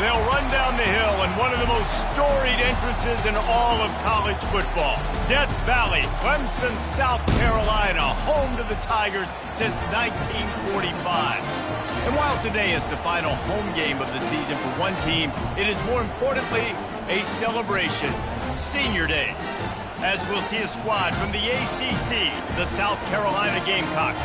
They'll run down the hill in one of the most storied entrances in all of college football. Death Valley, Clemson, South Carolina, home to the Tigers since 1945. And while today is the final home game of the season for one team, it is more importantly a celebration, Senior Day, as we'll see a squad from the ACC, the South Carolina Gamecocks,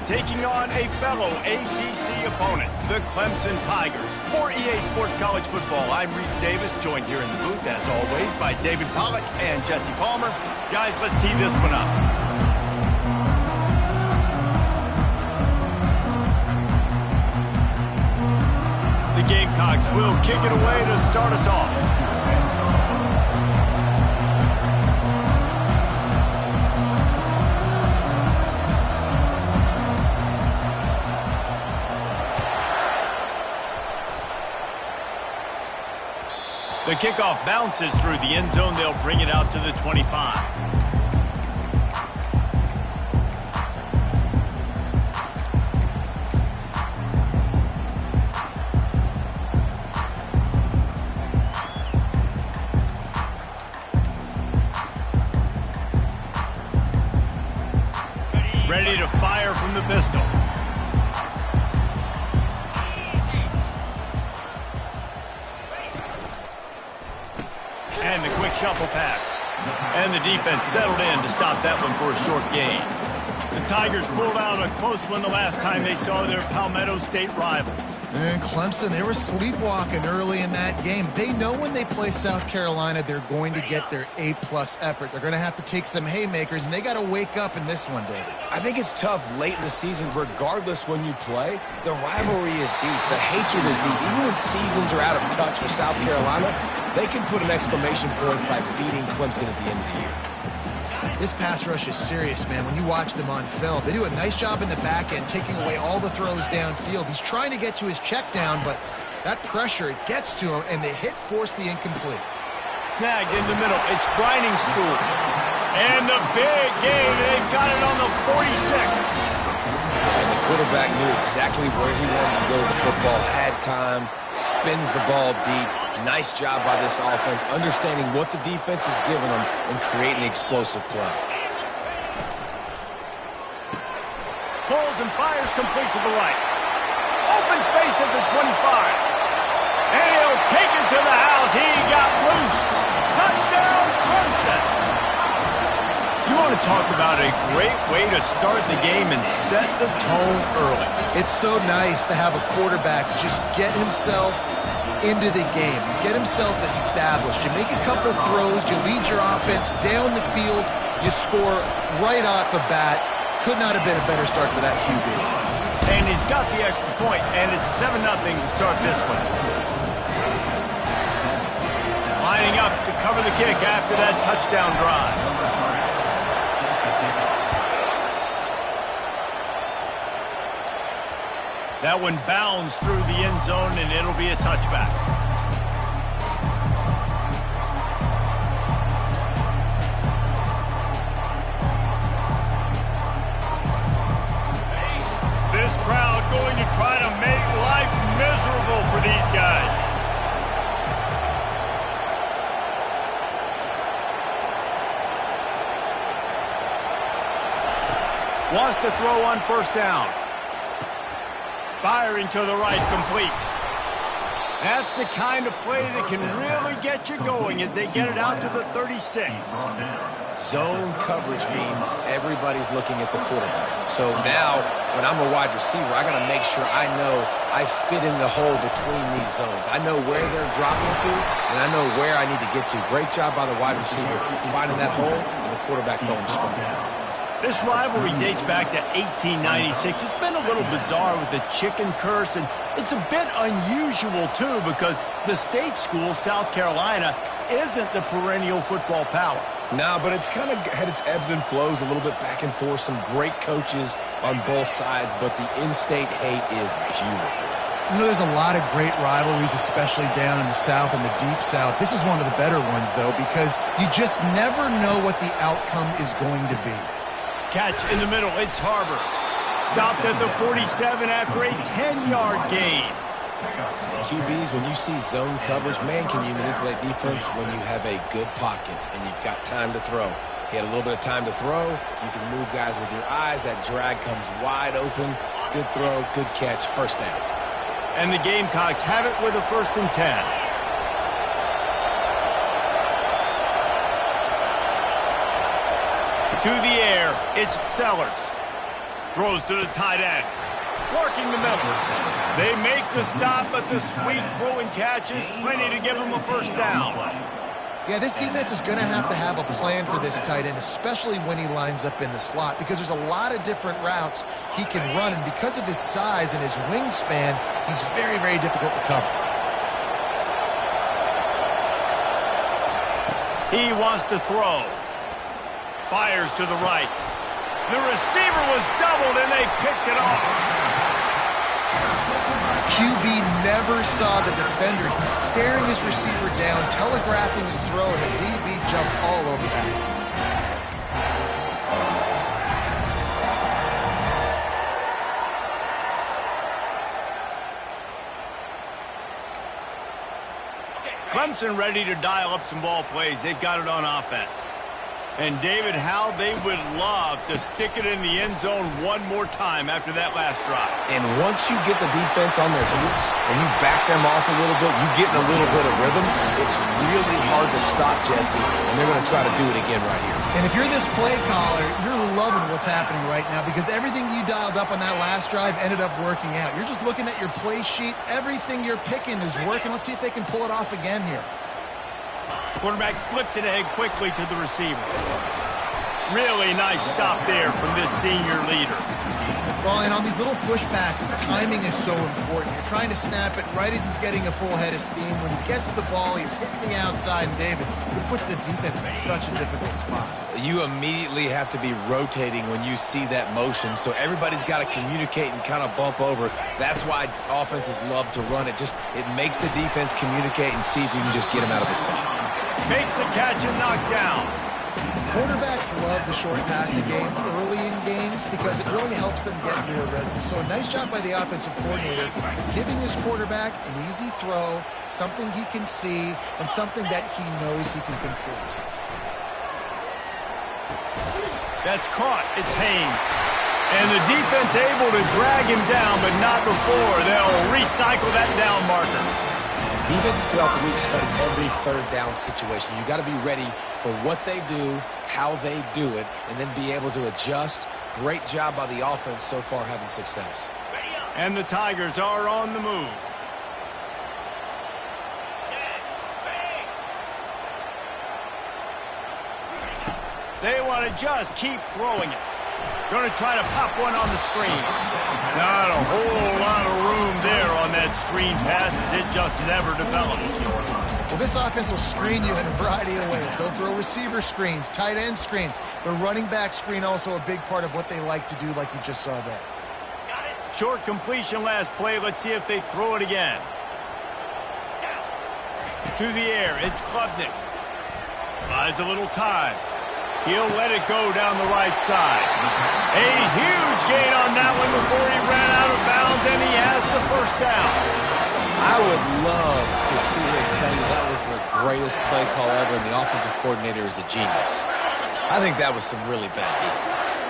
taking on a fellow ACC opponent, the Clemson Tigers. For EA Sports College Football, I'm Reese Davis, joined here in the booth, as always, by David Pollack and Jesse Palmer. Guys, let's tee this one up. The Gamecocks will kick it away to start us off. The kickoff bounces through the end zone. They'll bring it out to the 25. Ready to fire from the pistol. And the quick shuffle pass. And the defense settled in to stop that one for a short gain. The Tigers pulled out a close one the last time they saw their Palmetto State rivals. And Clemson, they were sleepwalking early in that game. They know when they play South Carolina, they're going to get their A-plus effort. They're going to have to take some haymakers, and they got to wake up in this one, David. I think it's tough late in the season, regardless when you play. The rivalry is deep. The hatred is deep. Even when seasons are out of touch for South Carolina, they can put an exclamation point by beating Clemson at the end of the year. This pass rush is serious, man. When you watch them on film, they do a nice job in the back end, taking away all the throws downfield. He's trying to get to his check down, but that pressure, it gets to him, and the hit forced the incomplete. Snagged in the middle. It's grinding stool. And the big gain. They've got it on the 46. And the quarterback knew exactly where he wanted to go with the football, had time, spins the ball deep. Nice job by this offense, understanding what the defense is giving them and creating explosive play. Pulls and fires complete to the right. Open space at the 25. And he'll take it to the house. He got loose. Touchdown, Clemson. You want to talk about a great way to start the game and set the tone early. It's so nice to have a quarterback just get himself into the game, get himself established. You make a couple throws, you lead your offense down the field, you score right off the bat. Could not have been a better start for that QB. And he's got the extra point, and it's 7-0 to start this one. Lining up to cover the kick after that touchdown drive. That one bounds through the end zone, and it'll be a touchback. This crowd going to try to make life miserable for these guys. Wants to throw on first down. Firing to the right, complete. That's the kind of play that can really get you going as they get it out to the 36. Zone coverage means everybody's looking at the quarterback. So now, when I'm a wide receiver, I got to make sure I know I fit in the hole between these zones. I know where they're dropping to, and I know where I need to get to. Great job by the wide receiver finding that hole, and the quarterback going strong. This rivalry dates back to 1896. It's been a little bizarre with the chicken curse, and it's a bit unusual, too, because the state school, South Carolina, isn't the perennial football power. No, but it's kind of had its ebbs and flows, a little bit back and forth, some great coaches on both sides, but the in-state hate is beautiful. You know, there's a lot of great rivalries, especially down in the South and the Deep South. This is one of the better ones, though, because you just never know what the outcome is going to be. Catch in the middle. It's Harbor. Stopped at the 47 after a 10-yard gain. QBs, when you see zone coverage, man, can you manipulate defense when you have a good pocket and you've got time to throw. He had a little bit of time to throw. You can move guys with your eyes. That drag comes wide open. Good throw, good catch, first down. And the Gamecocks have it with a 1st and 10. To the air, it's Sellers. Throws to the tight end. Working the middle. They make the stop, but the sweet Bruin catches plenty to give them a 1st down. Yeah, this defense is going to have a plan for this tight end, especially when he lines up in the slot, because there's a lot of different routes he can run, and because of his size and his wingspan, he's very, very difficult to cover. He wants to throw. Fires to the right. The receiver was doubled, and they picked it off. QB never saw the defender. He's staring his receiver down, telegraphing his throw, and the DB jumped all over that. Clemson ready to dial up some ball plays. They've got it on offense. And, David, how they would love to stick it in the end zone one more time after that last drive. And once you get the defense on their heels and you back them off a little bit, you get in a little bit of rhythm, it's really hard to stop, Jesse, and they're going to try to do it again right here. And if you're this play caller, you're loving what's happening right now because everything you dialed up on that last drive ended up working out. You're just looking at your play sheet. Everything you're picking is working. Let's see if they can pull it off again here. Quarterback flips it ahead quickly to the receiver. Really nice stop there from this senior leader. Well, and on these little push passes, timing is so important. You're trying to snap it right as he's getting a full head of steam. When he gets the ball, he's hitting the outside, and David, it puts the defense in such a difficult spot. You immediately have to be rotating when you see that motion, so everybody's got to communicate and kind of bump over. That's why offenses love to run it. It makes the defense communicate and see if you can just get him out of the spot. Makes the catch and knocked down. Quarterbacks love the short passing game early in games because it really helps them get into a rhythm. So a nice job by the offensive coordinator giving his quarterback an easy throw, something he can see, and something that he knows he can complete. That's caught. It's Haynes. And the defense able to drag him down, but not before. They'll recycle that down marker. Defenses throughout the week study every third down situation. You got to be ready for what they do, how they do it, and then be able to adjust. Great job by the offense so far having success. And the Tigers are on the move. They want to just keep throwing it. Going to try to pop one on the screen. Not a whole lot of room there on that screen pass as it just never developed. Well, this offense will screen you in a variety of ways. They'll throw receiver screens, tight end screens. The running back screen also a big part of what they like to do like you just saw there. Short completion last play. Let's see if they throw it again. To the air. It's Klubnik. Buys a little time. He'll let it go down the right side. A huge gain on that one before he ran out of bounds, and he has the 1st down. I would love to see him tell you that was the greatest play call ever, and the offensive coordinator is a genius. I think that was some really bad defense.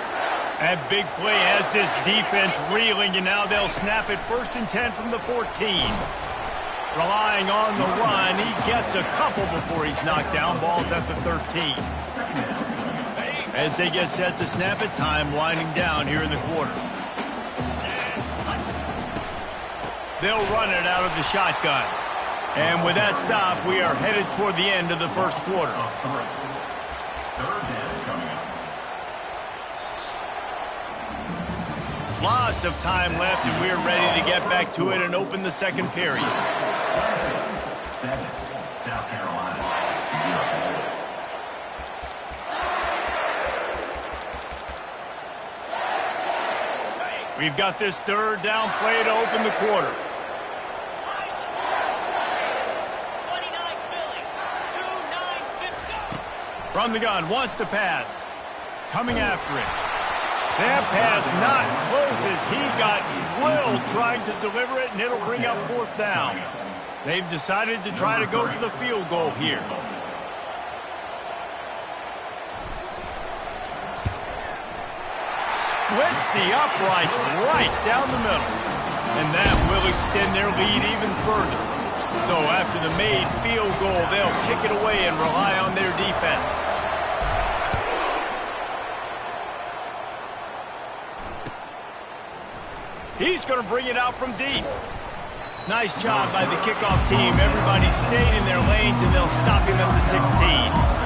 That big play has this defense reeling, and now they'll snap it 1st and 10 from the 14. Relying on the run, he gets a couple before he's knocked down. Ball's at the 13. As they get set to snap it, time winding down here in the quarter. They'll run it out of the shotgun. And with that stop, we are headed toward the end of the 1st quarter. Lots of time left, and we're ready to get back to it and open the 2nd period. 7, South Carolina. We've got this 3rd down play to open the quarter. From the gun, wants to pass. Coming after it. That pass not close as he got drilled trying to deliver it, and it'll bring up 4th down. They've decided to try to go for the field goal here. Splits the uprights right down the middle. And that will extend their lead even further. So after the made field goal, they'll kick it away and rely on their defense. He's going to bring it out from deep. Nice job by the kickoff team. Everybody stayed in their lanes, and they'll stop him at the 16.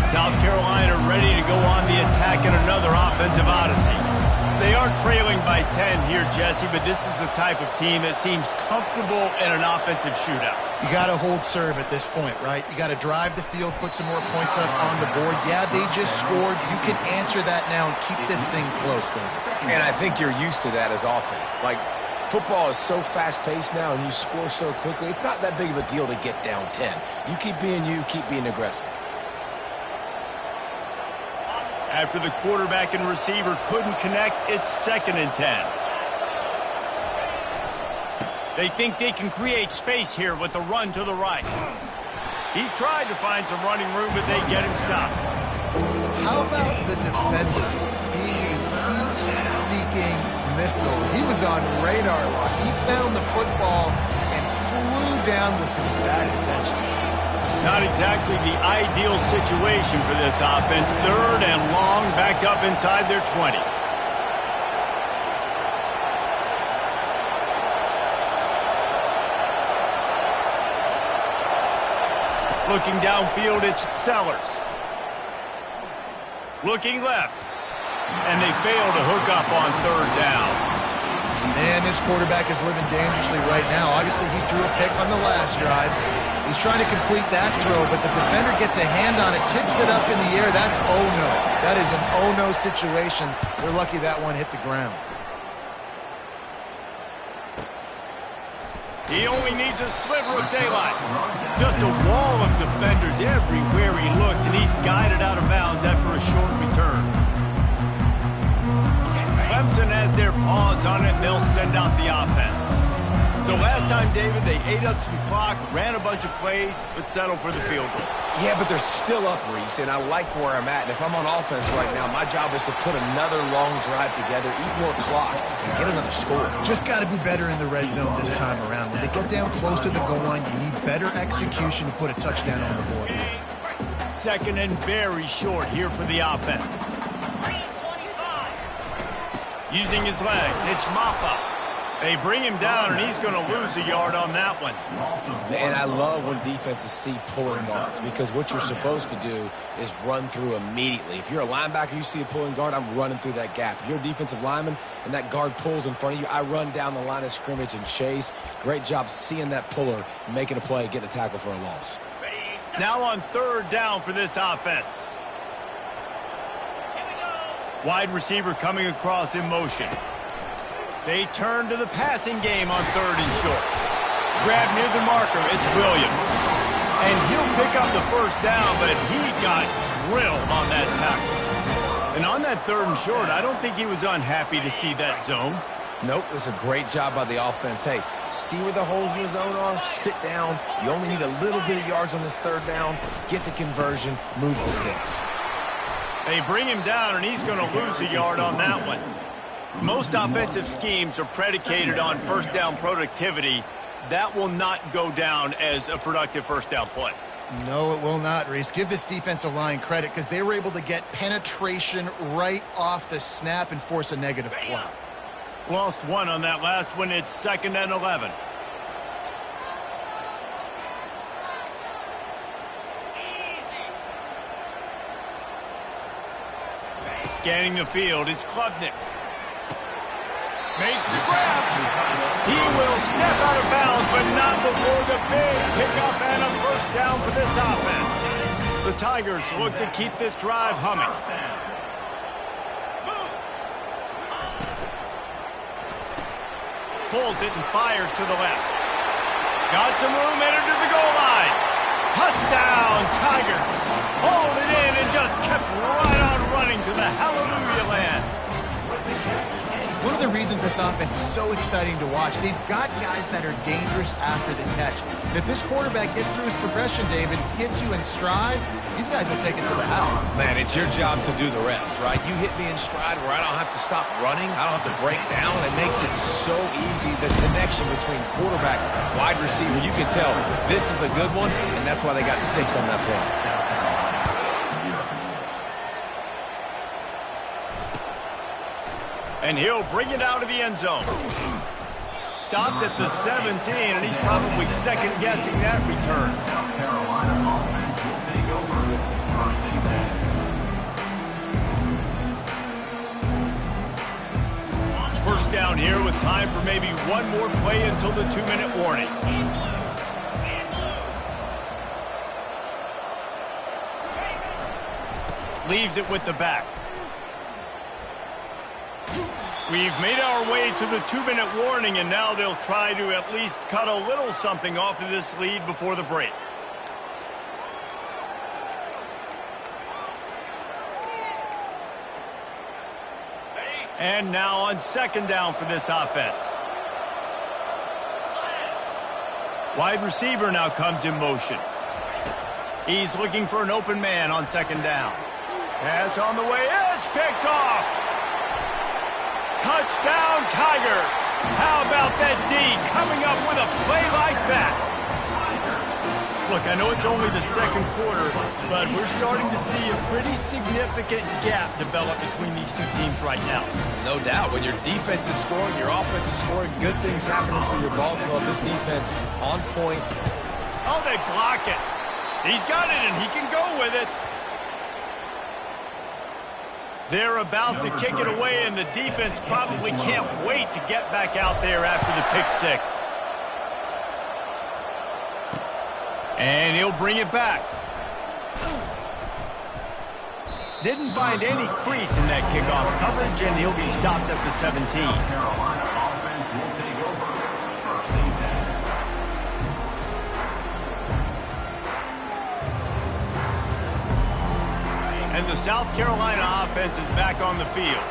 South Carolina ready to go on the attack in another offensive odyssey. They are trailing by 10 here, Jesse, but this is the type of team that seems comfortable in an offensive shootout. You got to hold serve at this point, right? You got to drive the field, put some more points up on the board. Yeah, they just scored. You can answer that now and keep this thing close, though. And I think you're used to that as offense. Like, football is so fast-paced now, and you score so quickly. It's not that big of a deal to get down 10. You keep being you, keep being aggressive. After the quarterback and receiver couldn't connect, it's 2nd and 10. They think they can create space here with a run to the right. He tried to find some running room, but they get him stopped. How about the defender being a heat-seeking missile? He was on radar lock. He found the football and flew down with some bad intentions. Not exactly the ideal situation for this offense. 3rd and long, back up inside their 20. Looking downfield, it's Sellers. Looking left. And they fail to hook up on 3rd down. Man, this quarterback is living dangerously right now. Obviously, he threw a pick on the last drive. He's trying to complete that throw, but the defender gets a hand on it, tips it up in the air. That's oh-no. That is an oh-no situation. They're lucky that one hit the ground. He only needs a sliver of daylight. Just a wall of defenders everywhere he looks, and he's guided out of bounds after a short return. Clemson has their paws on it, and they'll send out the offense. So last time, David, they ate up some clock, ran a bunch of plays, but settled for the field goal. Yeah, but they're still up, Reese, and I like where I'm at. And if I'm on offense right now, my job is to put another long drive together, eat more clock, and get another score. Just got to be better in the red zone this time around. When they get down close to the goal line, you need better execution to put a touchdown on the board. 2nd and very short here for the offense. Using his legs, it's Maffa. They bring him down, and he's going to lose a yard on that one. And I love when defenses see pulling guards, because what you're supposed to do is run through immediately. If you're a linebacker, you see a pulling guard, I'm running through that gap. If you're a defensive lineman and that guard pulls in front of you, I run down the line of scrimmage and chase. Great job seeing that puller, making a play, getting a tackle for a loss. Now on 3rd down for this offense. Wide receiver coming across in motion. They turn to the passing game on 3rd and short. Grab near the marker, it's Williams. And he'll pick up the 1st down, but he got drilled on that tackle. And on that 3rd and short, I don't think he was unhappy to see that zone. Nope, it was a great job by the offense. Hey, see where the holes in the zone are? Sit down. You only need a little bit of yards on this 3rd down. Get the conversion, move the sticks. They bring him down, and he's going to lose a yard on that one. Most offensive schemes are predicated on 1st down productivity. That will not go down as a productive 1st down play. No, it will not, Reese. Give this defensive line credit because they were able to get penetration right off the snap and force a negative play. Lost one on that last one. It's 2nd and 11. Scanning the field, it's Klubnik. Makes the grab. He will step out of bounds, but not before the big pickup and a 1st down for this offense. The Tigers look to keep this drive humming. Pulls it and fires to the left. Got some room, entered to the goal line. Touchdown, Tigers. Hauled it in and just kept right on running to the hallelujah land. One of the reasons this offense is so exciting to watch, they've got guys that are dangerous after the catch. And if this quarterback gets through his progression, David, hits you in stride, these guys will take it to the house. Man, it's your job to do the rest, right? You hit me in stride where I don't have to stop running. I don't have to break down. It makes it so easy. The connection between quarterback, wide receiver, you can tell this is a good one, and that's why they got 6 on that play. And he'll bring it out of the end zone. Stopped at the 17, and he's probably second-guessing that return. South Carolina offense will take over first and 10. First down here with time for maybe one more play until the 2-minute warning. Leaves it with the back. We've made our way to the 2-minute warning, and now they'll try to at least cut a little something off of this lead before the break. And now on second down for this offense. Wide receiver now comes in motion. He's looking for an open man on second down. Pass on the way. It's picked off. Touchdown, Tigers. How about that D coming up with a play like that? Look, I know it's only the second quarter, but we're starting to see a pretty significant gap develop between these two teams right now. No doubt. When your defense is scoring, your offense is scoring, good things happening for your ball club. This defense on point. Oh, they block it. He's got it, and he can go with it. They're about to kick it away, and the defense probably can't wait to get back out there after the pick six. And he'll bring it back. Didn't find any crease in that kickoff coverage, and he'll be stopped at the 17. Carolina offense will take over first and 10. And the South Carolina offense is back on the field.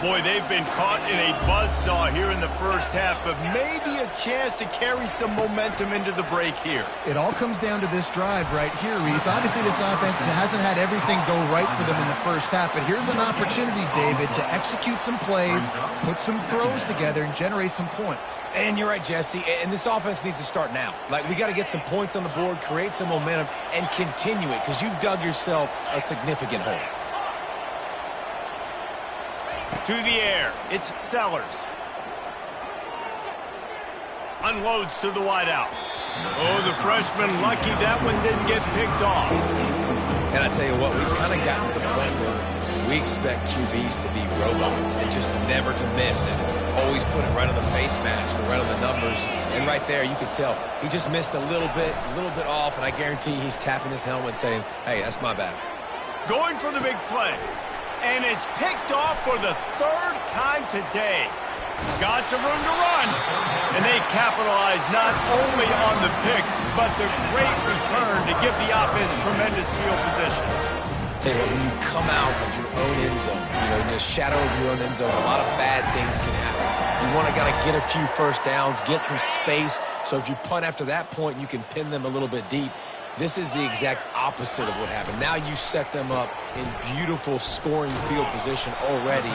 Boy, they've been caught in a buzzsaw here in the first half, but maybe a chance to carry some momentum into the break here. It all comes down to this drive right here, Reese. Obviously, this offense hasn't had everything go right for them in the first half, but here's an opportunity, David, to execute some plays, put some throws together, and generate some points. And you're right, Jesse, and this offense needs to start now. Like, we got to get some points on the board, create some momentum, and continue it, because you've dug yourself a significant hole. To the air, it's Sellers. Unloads to the wideout. Oh, the freshman lucky that one didn't get picked off. And I tell you what, we've kind of gotten to the point where we expect QBs to be robots and just never to miss and always put it right on the face mask or right on the numbers. And right there, you could tell he just missed a little bit off, and I guarantee he's tapping his helmet saying, hey, that's my bad. Going for the big play. And it's picked off for the third time today. Got some room to run. And they capitalize not only on the pick, but the great return to give the offense tremendous field position. Tell you what, when you come out of your own end zone, in the shadow of your own end zone, a lot of bad things can happen. You want to get a few first downs, get some space, so if you punt after that point, you can pin them a little bit deep. This is the exact opposite of what happened. Now you set them up in beautiful scoring field position already.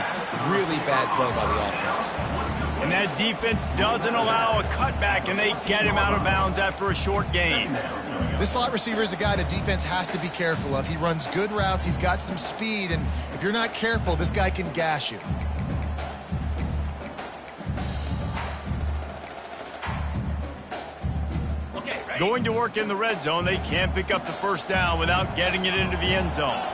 Really bad play by the offense. And that defense doesn't allow a cutback, and they get him out of bounds after a short gain. This slot receiver is a guy the defense has to be careful of. He runs good routes, he's got some speed, and if you're not careful, this guy can gash you. Going to work in the red zone, they can't pick up the first down without getting it into the end zone.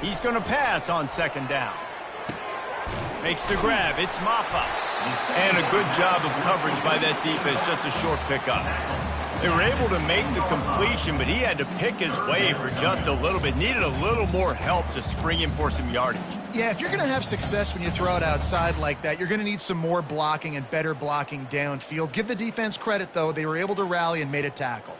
He's going to pass on second down. Makes the grab. It's Maffa. And a good job of coverage by that defense. Just a short pickup. They were able to make the completion, but he had to pick his way for just a little bit. Needed a little more help to spring him for some yardage. Yeah, if you're going to have success when you throw it outside like that, you're going to need some more blocking and better blocking downfield. Give the defense credit, though. They were able to rally and made a tackle.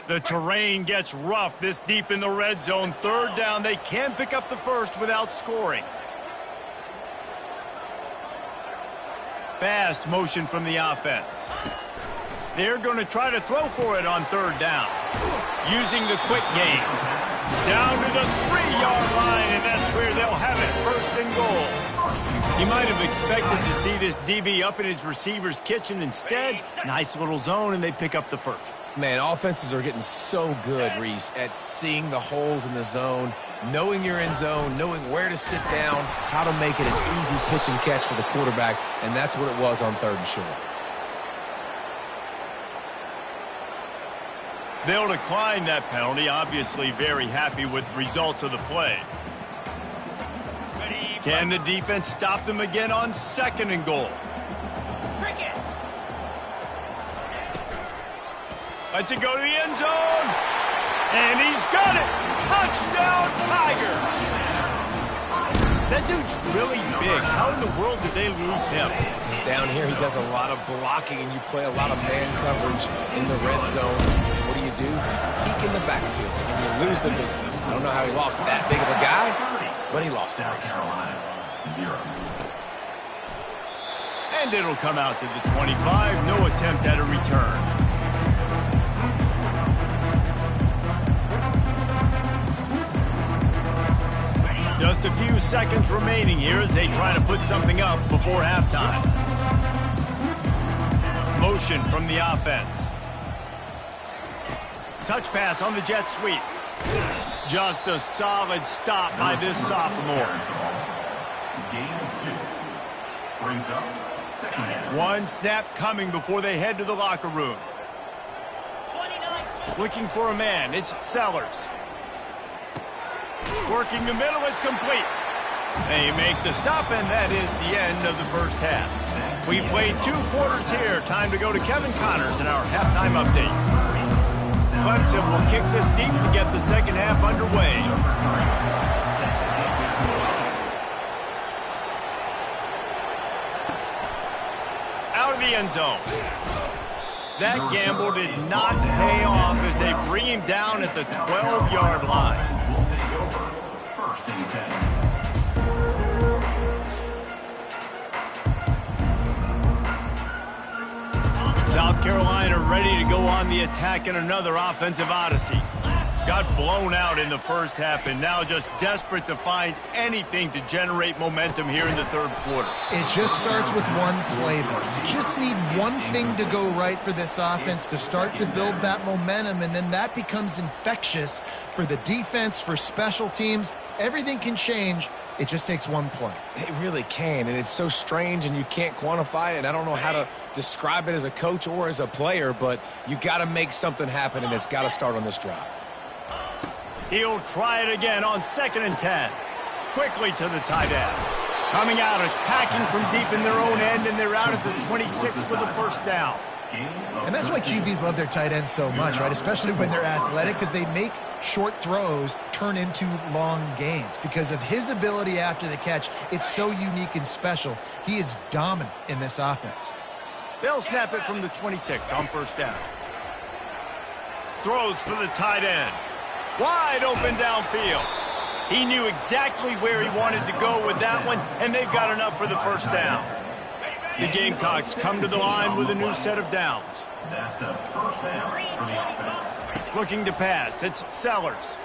The terrain gets rough this deep in the red zone. Third down, they can pick up the first without scoring. Fast motion from the offense. They're going to try to throw for it on third down. Using the quick game. Down to the 3-yard line, and that's where they'll have it, first and goal. He might have expected to see this DB up in his receiver's kitchen. Instead, nice little zone, and they pick up the first. Man, offenses are getting so good, Reese, at seeing the holes in the zone, knowing you're in zone, knowing where to sit down, how to make it an easy pitch and catch for the quarterback, and that's what it was on third and short. They'll decline that penalty, obviously very happy with the results of the play. Can the defense stop them again on second and goal? Lets it go to the end zone. And he's got it. Touchdown, Tiger. That dude's really big. How in the world did they lose him? He's down here. He does a lot of blocking, and you play a lot of man coverage in the red zone. What do? Peek in the backfield, and you lose the big field. I don't know how he lost that big of a guy, but he lost it. And it'll come out to the 25. No attempt at a return. Just a few seconds remaining here as they try to put something up before halftime. Motion from the offense. Touch pass on the jet sweep. Just a solid stop by this sophomore. One snap coming before they head to the locker room. Looking for a man. It's Sellers. Working the middle, it's complete. They make the stop, and that is the end of the first half. We've played 2 quarters here. Time to go to Kevin Connors in our halftime update. Clemson will kick this deep to get the second half underway. Out of the end zone. That gamble did not pay off as they bring him down at the 12-yard line. South Carolina ready to go on the attack in another offensive odyssey. Got blown out in the first half and now just desperate to find anything to generate momentum here in the third quarter. It just starts with one play, though. You just need one thing to go right for this offense to start to build that momentum, and then that becomes infectious for the defense, for special teams. Everything can change. It just takes one play. It really can, and it's so strange, and you can't quantify it, and I don't know how to describe it as a coach or as a player, but you got to make something happen, and it's got to start on this drive. He'll try it again on 2nd and 10. Quickly to the tight end. Coming out, attacking from deep in their own end, and they're out at the 26 with the first down. And that's why QBs love their tight ends so much, right? Especially when they're athletic, because they make short throws turn into long gains. Because of his ability after the catch, it's so unique and special. He is dominant in this offense. They'll snap it from the 26 on first down. Throws for the tight end. Wide open downfield. He knew exactly where he wanted to go with that one, and they've got enough for the first down. The Gamecocks come to the line with a new set of downs. Looking to pass. It's Sellers.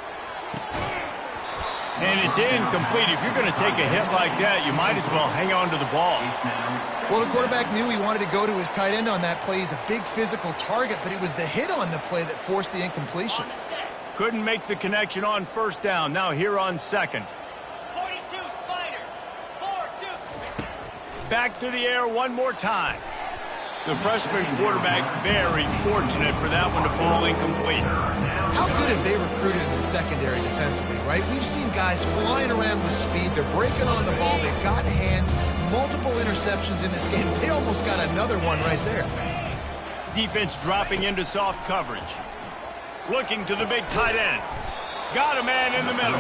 And it's incomplete. If you're going to take a hit like that, you might as well hang on to the ball. Well, the quarterback knew he wanted to go to his tight end on that play. He's a big physical target, but it was the hit on the play that forced the incompletion. Couldn't make the connection on first down. Now here on second. 42 Spiders. 4-2. Back to the air one more time. The freshman quarterback very fortunate for that one to fall incomplete. How good have they recruited in the secondary defensively, right? We've seen guys flying around with speed. They're breaking on the ball. They've got hands. Multiple interceptions in this game. They almost got another one right there. Defense dropping into soft coverage. Looking to the big tight end. Got a man in the middle.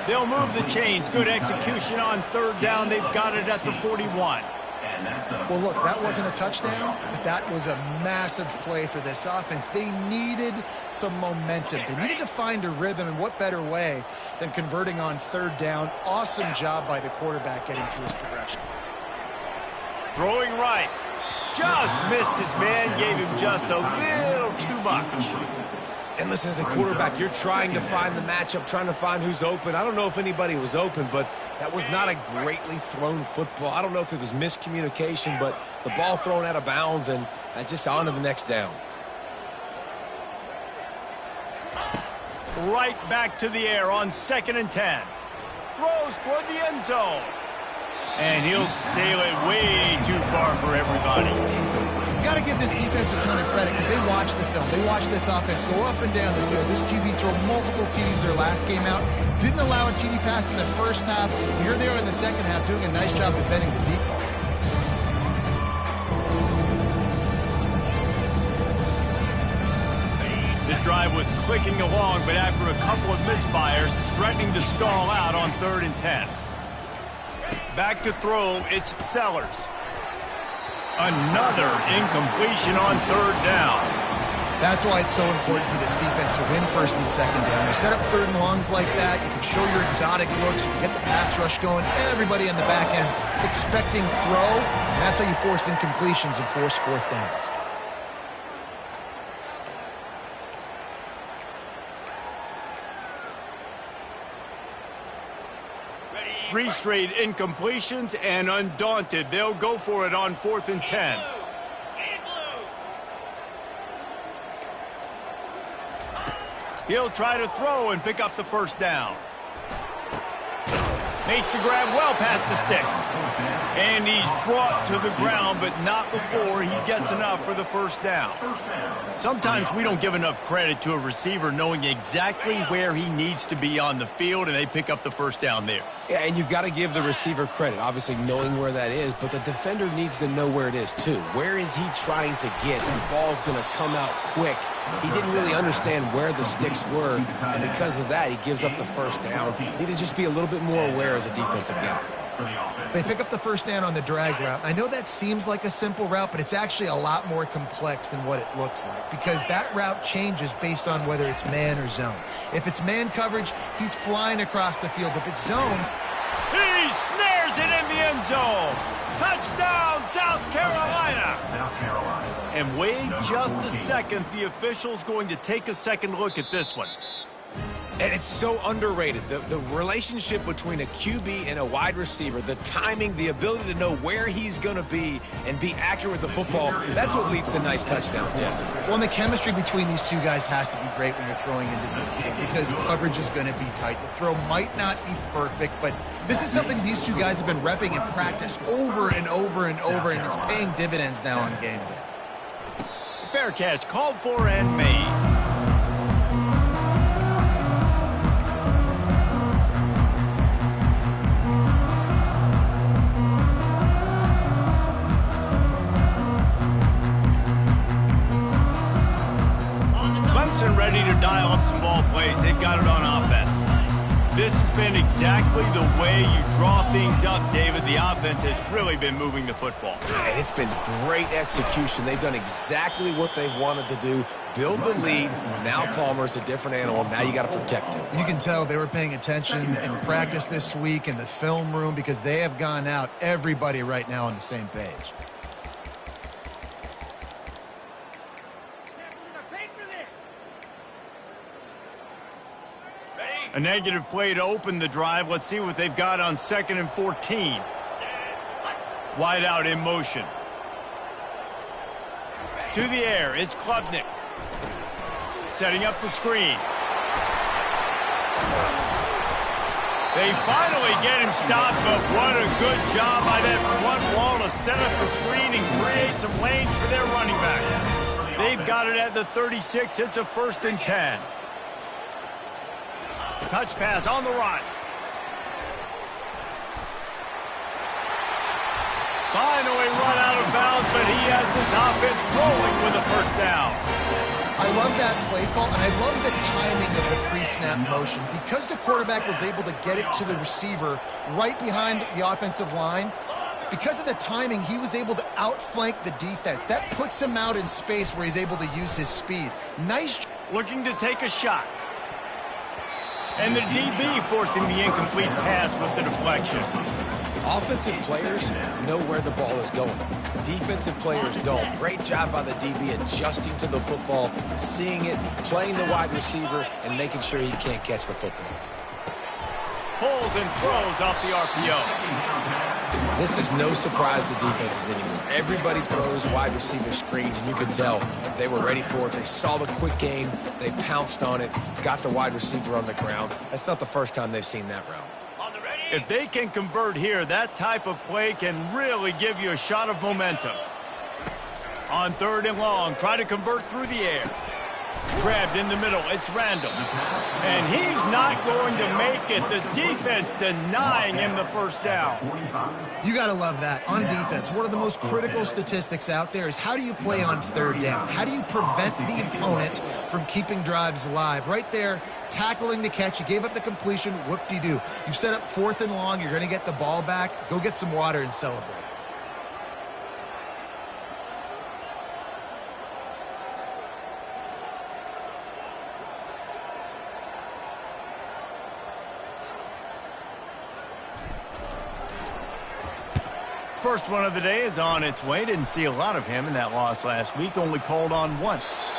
They'll move the chains. Good execution on third down. They've got it at the 41. Well, look, that wasn't a touchdown, but that was a massive play for this offense. They needed some momentum. They needed to find a rhythm, and what better way than converting on third down. Awesome job by the quarterback getting through his progression. Throwing right. Just missed his man, gave him just a little too much. And listen, as a quarterback, you're trying to find the matchup, trying to find who's open. I don't know if anybody was open, but that was not a greatly thrown football. I don't know if it was miscommunication, but the ball thrown out of bounds and just on to the next down. Right back to the air on 2nd and 10. Throws toward the end zone. And he'll sail it way too far for everybody. You got to give this defense a ton of credit because they watch the film. They watch this offense go up and down the field. This QB threw multiple TDs their last game out. Didn't allow a TD pass in the first half. Here they are in the second half doing a nice job defending the deep ball. This drive was clicking along, but after a couple of misfires, threatening to stall out on 3rd and 10. Back to throw, it's Sellers. Another incompletion on 3rd down. That's why it's so important for this defense to win 1st and 2nd down. You set up 3rd and longs like that. You can show your exotic looks. You can get the pass rush going. Everybody on the back end expecting throw. And that's how you force incompletions and force 4th downs. Three straight incompletions, and undaunted, they'll go for it on 4th and 10. He'll try to throw and pick up the 1st down. Makes the grab well past the sticks. And he's brought to the ground, but not before he gets enough for the 1st down. Sometimes we don't give enough credit to a receiver knowing exactly where he needs to be on the field, and they pick up the 1st down there. Yeah, and you got to give the receiver credit, obviously knowing where that is, but the defender needs to know where it is too. Where is he trying to get? The ball's going to come out quick. He didn't really understand where the sticks were, and because of that, he gives up the 1st down. He need to just be a little bit more aware as a defensive guy. They pick up the 1st down on the drag route. I know that seems like a simple route, but it's actually a lot more complex than what it looks like because that route changes based on whether it's man or zone. If it's man coverage, he's flying across the field. If it's zone, he snares it in the end zone. Touchdown, South Carolina. And wait just a second. The official's going to take a second look at this one. And it's so underrated. The relationship between a QB and a wide receiver, the timing, the ability to know where he's going to be and be accurate with the football, that's what leads to nice touchdowns, Jesse. Well, and the chemistry between these two guys has to be great when you're throwing into the end zone because coverage is going to be tight. The throw might not be perfect, but this is something these two guys have been repping in practice over and over and over, and it's paying dividends now on game day. Fair catch called for and made. Ready to dial up some ball plays. They've got it on offense. This has been exactly the way you draw things up, David. The offense has really been moving the football. And it's been great execution. They've done exactly what they've wanted to do. Build the lead. Now Palmer's a different animal. Now you got to protect him. You can tell they were paying attention in practice this week in the film room because they have gone out, everybody right now on the same page. A negative play to open the drive. Let's see what they've got on 2nd and 14. Wide out in motion. To the air, it's Klubnik. Setting up the screen. They finally get him stopped, but what a good job by that front wall to set up the screen and create some lanes for their running back. They've got it at the 36. It's a 1st and 10. Touch pass on the run. Finally run out of bounds, but he has this offense rolling with a 1st down. I love that play call, and I love the timing of the pre-snap motion. Because the quarterback was able to get it to the receiver right behind the offensive line, because of the timing, he was able to outflank the defense. That puts him out in space where he's able to use his speed. Nice. Looking to take a shot. And the DB forcing the incomplete pass with the deflection. Offensive players know where the ball is going. Defensive players don't. Great job by the DB adjusting to the football, seeing it, playing the wide receiver, and making sure he can't catch the football. Pulls and throws off the RPO. This is no surprise to defenses anymore. Everybody throws wide receiver screens, and you can tell they were ready for it. They saw the quick game. They pounced on it, got the wide receiver on the ground. That's not the first time they've seen that route. If they can convert here, that type of play can really give you a shot of momentum. On 3rd and long, try to convert through the air. Grabbed in the middle, it's Randall. And he's not going to make it. The defense denying him the 1st down. You got to love that. On defense, one of the most critical statistics out there is how do you play on 3rd down? How do you prevent the opponent from keeping drives alive? Right there, tackling the catch. You gave up the completion. Whoop-de-doo. You set up 4th and long. You're going to get the ball back. Go get some water and celebrate. First one of the day is on its way. Didn't see a lot of him in that loss last week. Only called on once.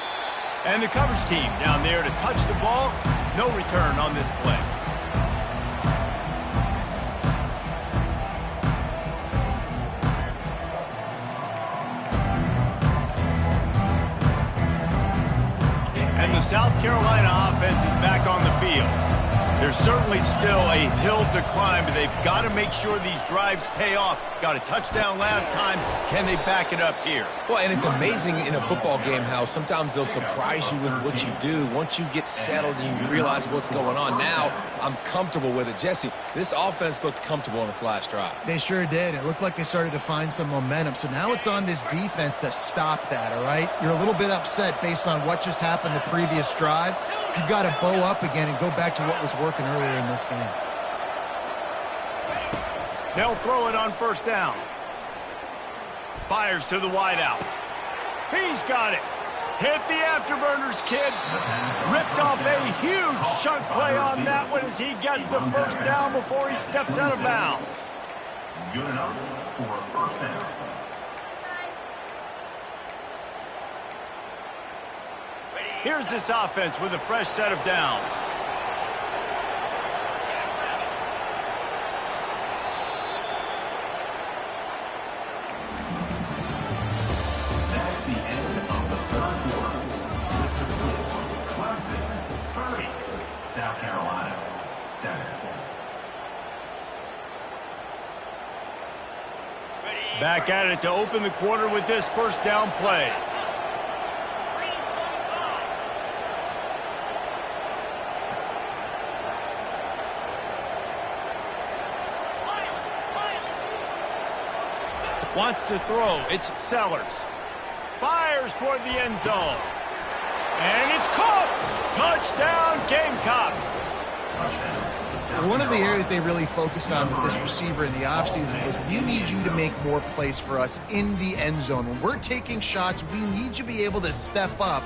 And the coverage team down there to touch the ball. No return on this play. And the South Carolina offense is back on the field. There's certainly still a hill to climb, but they've got to make sure these drives pay off. Got a touchdown last time. Can they back it up here? Well, and it's amazing in a football game how sometimes they'll surprise you with what you do. Once you get settled and you realize what's going on, now I'm comfortable with it. Jesse, this offense looked comfortable on its last drive. They sure did. It looked like they started to find some momentum. So now it's on this defense to stop that, all right? You're a little bit upset based on what just happened the previous drive. You've got to bow up again and go back to what was working earlier in this game. They'll throw it on 1st down. Fires to the wideout. He's got it. Hit the afterburners, kid. Ripped off a huge chunk play on that one as he gets the 1st down before he steps out of bounds. Good enough for a 1st down. Here's this offense with a fresh set of downs. That's the end of the 3rd quarter. With the score, Clemson 30, South Carolina 7. Back at it to open the quarter with this 1st down play. Wants to throw. It's Sellers. Fires toward the end zone. And it's caught. Touchdown, Gamecocks. One of the areas they really focused on with this receiver in the offseason was we need you to make more plays for us in the end zone. When we're taking shots, we need you to be able to step up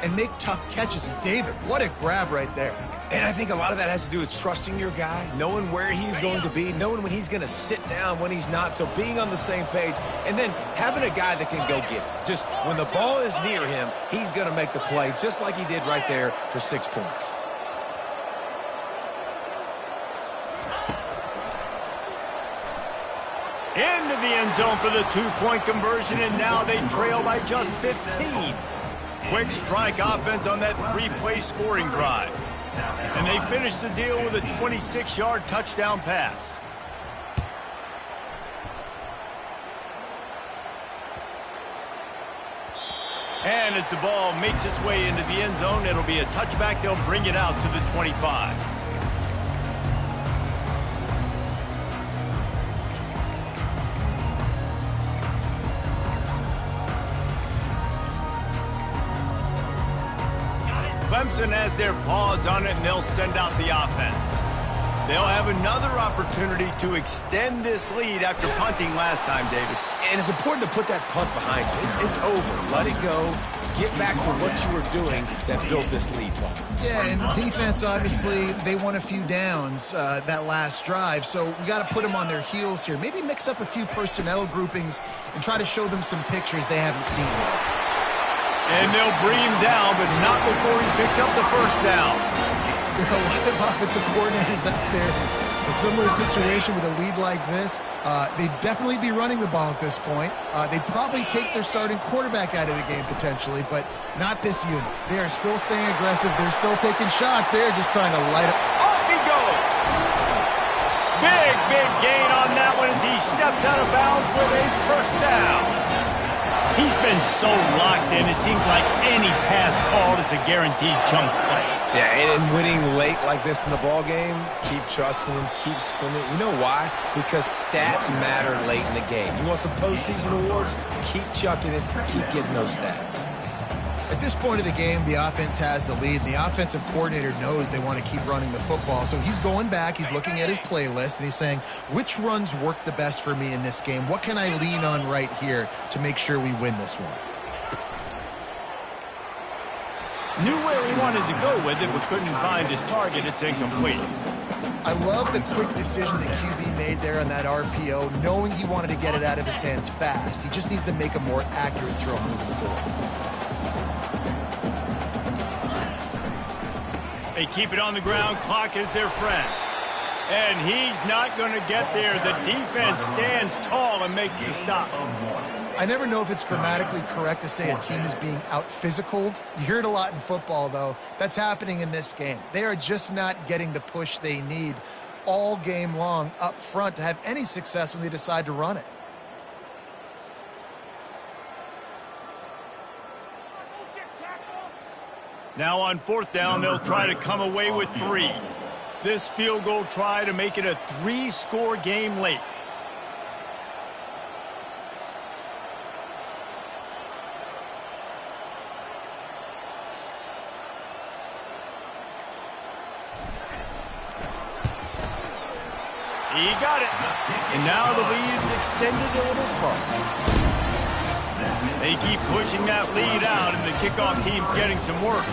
and make tough catches. And David, what a grab right there. And I think a lot of that has to do with trusting your guy, knowing where he's going to be, knowing when he's going to sit down, when he's not. So being on the same page, and then having a guy that can go get it. Just when the ball is near him, he's going to make the play, just like he did right there for 6 points. Into the end zone for the 2-point conversion, and now they trail by just 15. Quick strike offense on that 3-play scoring drive. And they They finished the deal with a 26-yard touchdown pass. And as the ball makes its way into the end zone, it'll be a touchback. They'll bring it out to the 25. Clemson has their paws on it, and they'll send out the offense. They'll have another opportunity to extend this lead after punting last time, David. And it's important to put that punt behind you. It's over. Let it go. Get back to what you were doing that built this lead, Paul. Yeah, and defense, obviously, they won a few downs that last drive, so we got to put them on their heels here. Maybe mix up a few personnel groupings and try to show them some pictures they haven't seen yet. And they'll bring him down, but not before he picks up the first down. There are a lot of offensive coordinators out there. A similar situation with a lead like this, they'd definitely be running the ball at this point. They'd probably take their starting quarterback out of the game potentially, but not this unit. They are still staying aggressive. They're still taking shots. They're just trying to light up. Off he goes. Big gain on that one as he steps out of bounds with a first down. He's been so locked in, it seems like any pass called is a guaranteed chunk play. Yeah, and winning late like this in the ball game, keep trusting him, keep spinning. You know why? Because stats matter late in the game. You want some postseason awards? Keep chucking it, keep getting those stats. At this point of the game, the offense has the lead, and the offensive coordinator knows they want to keep running the football. So he's going back, he's looking at his playlist, and he's saying, which runs work the best for me in this game? What can I lean on right here to make sure we win this one? Knew where he wanted to go with it, but couldn't find his target. It's incomplete. I love the quick decision that QB made there on that RPO, knowing he wanted to get it out of his hands fast. He just needs to make a more accurate throw moving forward. They keep it on the ground. Clock is their friend. And he's not going to get there. The defense stands tall and makes the stop. I never know if it's grammatically correct to say a team is being out-physicaled. You hear it a lot in football, though. That's happening in this game. They are just not getting the push they need all game long up front to have any success when they decide to run it. Now on fourth down, they'll try to come away with 3. This field goal try to make it a 3-score game late. He got it. And now the lead is extended a little further. They keep pushing that lead out, and the kickoff team's getting some work.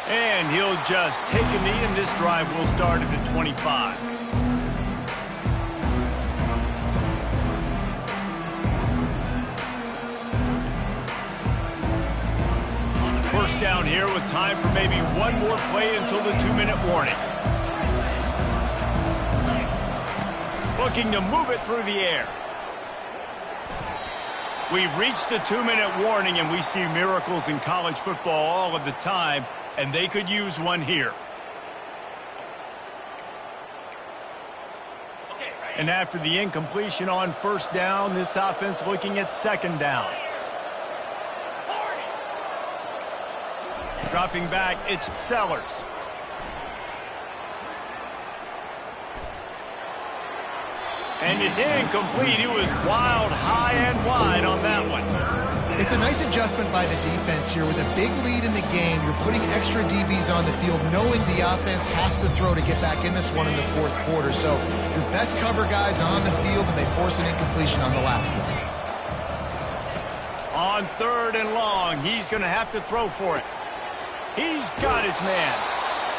And he'll just take a knee, and this drive will start at the 25. First down here with time for maybe one more play until the 2-minute warning. Looking to move it through the air. We've reached the 2-minute warning, and we see miracles in college football all of the time, and they could use one here. And after the incompletion on first down, this offense looking at second down. Dropping back, it's Sellers. And it's incomplete. It was wild, high and wide on that one. It's a nice adjustment by the defense here. With a big lead in the game, you're putting extra DBs on the field, knowing the offense has to throw to get back in this one in the fourth quarter. So your best cover guys on the field, and they force an incompletion on the last one. On third and long, he's going to have to throw for it. He's got his man.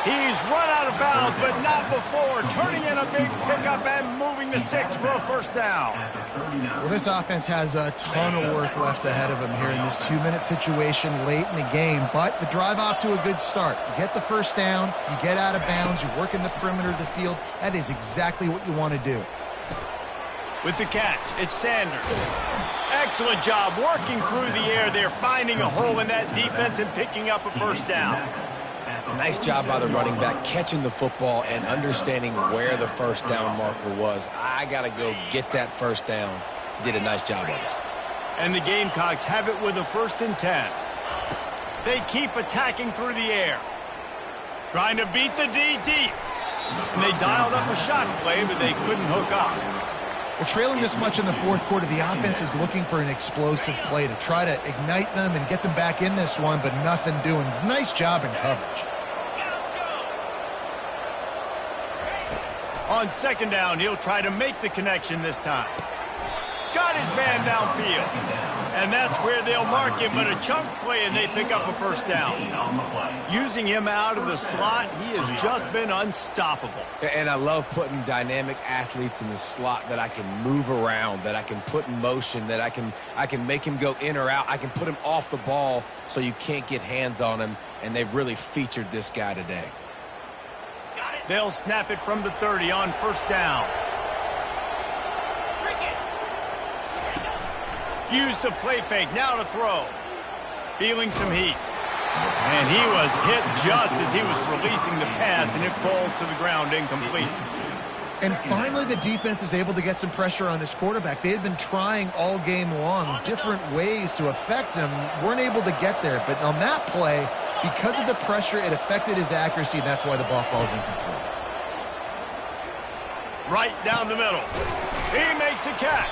He's run out of bounds, but not before turning in a big pickup and moving the sticks for a first down. Well, this offense has a ton of work left ahead of them here in this 2-minute situation late in the game, but the drive off to a good start. You get the first down, you get out of bounds, you work in the perimeter of the field. That is exactly what you want to do. With the catch, it's Sanders. Excellent job working through the air there, finding a hole in that defense and picking up a first down. Nice job by the running back, catching the football and understanding where the first down marker was. I got to go get that first down. Did a nice job of it. And the Gamecocks have it with a 1st and 10. They keep attacking through the air. Trying to beat the D deep. And they dialed up a shot play, but they couldn't hook up. Well, trailing this much in the fourth quarter, the offense is looking for an explosive play to try to ignite them and get them back in this one, but nothing doing. Nice job in coverage. On 2nd down, he'll try to make the connection this time. Got his man downfield. And that's where they'll mark him, but a chunk play, and they pick up a first down. Using him out of the slot, he has just been unstoppable. And I love putting dynamic athletes in the slot that I can move around, that I can put in motion, that I can make him go in or out. I can put him off the ball so you can't get hands on him, and they've really featured this guy today. They'll snap it from the 30 on 1st down. Use the play fake, now to throw. Feeling some heat. And he was hit just as he was releasing the pass, and it falls to the ground incomplete. And finally, the defense is able to get some pressure on this quarterback. They had been trying all game long different ways to affect him, weren't able to get there. But on that play, because of the pressure, it affected his accuracy, and that's why the ball falls incomplete. Right down the middle. He makes a catch.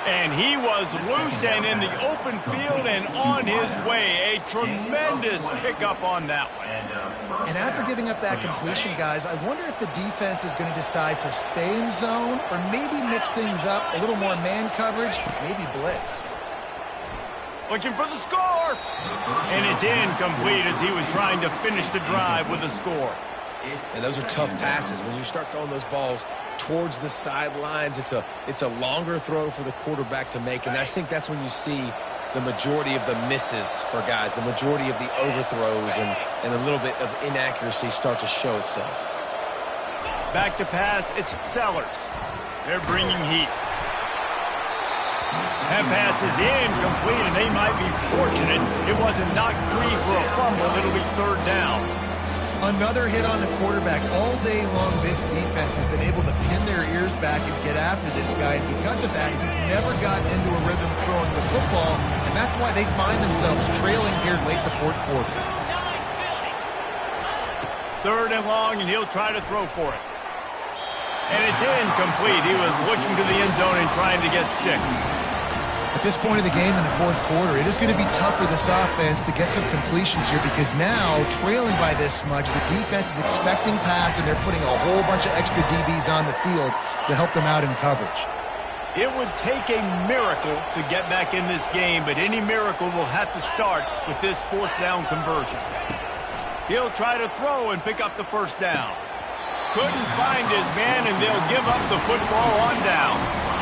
And he was loose and in the open field and on his way. A tremendous pickup on that one. And after giving up that completion, guys, I wonder if the defense is going to decide to stay in zone or maybe mix things up, a little more man coverage, maybe blitz. Looking for the score. And it's incomplete as he was trying to finish the drive with a score. And those are tough passes. When you start throwing those balls towards the sidelines, it's a longer throw for the quarterback to make. And I think that's when you see the majority of the misses for guys, the majority of the overthrows and a little bit of inaccuracy start to show itself. Back to pass, it's Sellers. They're bringing heat. That pass is incomplete, and they might be fortunate it wasn't knocked free for a fumble. It'll be 3rd down. Another hit on the quarterback. All day long, this defense has been able to pin their ears back and get after this guy. And because of that, he's never gotten into a rhythm throwing the football. And that's why they find themselves trailing here late in the fourth quarter. 3rd and long, and he'll try to throw for it. And it's incomplete. He was looking to the end zone and trying to get 6. At this point of the game in the fourth quarter, it is going to be tough for this offense to get some completions here because now, trailing by this much, the defense is expecting pass and they're putting a whole bunch of extra DBs on the field to help them out in coverage. It would take a miracle to get back in this game, but any miracle will have to start with this 4th down conversion. He'll try to throw and pick up the first down. Couldn't find his man, and they'll give up the football on downs.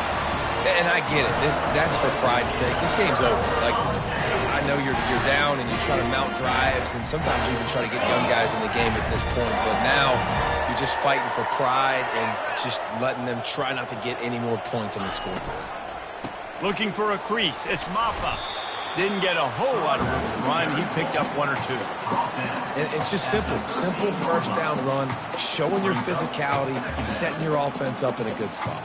And I get it. That's for pride's sake. This game's over. Like, I know you're down and you try to mount drives, and sometimes you even try to get young guys in the game at this point. But now you're just fighting for pride and just letting them try not to get any more points on the scoreboard. Looking for a crease. It's Maffa. Didn't get a whole lot of room to run. He picked up 1 or 2. And it's just simple. Simple first down run, showing your physicality, setting your offense up in a good spot.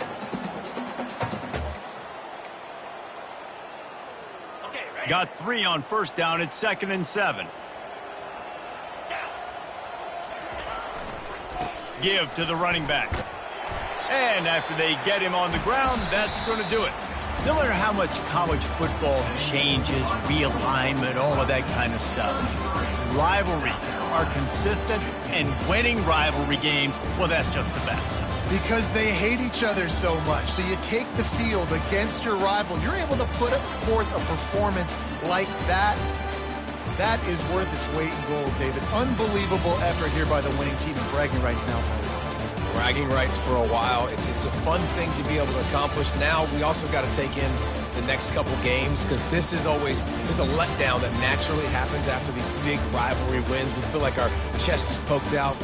Got 3 on 1st down. It's 2nd and 7. Give to the running back. And after they get him on the ground, that's going to do it. No matter how much college football changes, realignment, all of that kind of stuff, rivalries are consistent, and winning rivalry games, well, that's just the best. Because they hate each other so much. So you take the field against your rival. You're able to put forth a performance like that. That is worth its weight in gold, David. Unbelievable effort here by the winning team, and bragging rights now for them. Bragging rights for a while. It's a fun thing to be able to accomplish. Now we also got to take in the next couple games because this is always, there's a letdown that naturally happens after these big rivalry wins. We feel like our chest is poked out.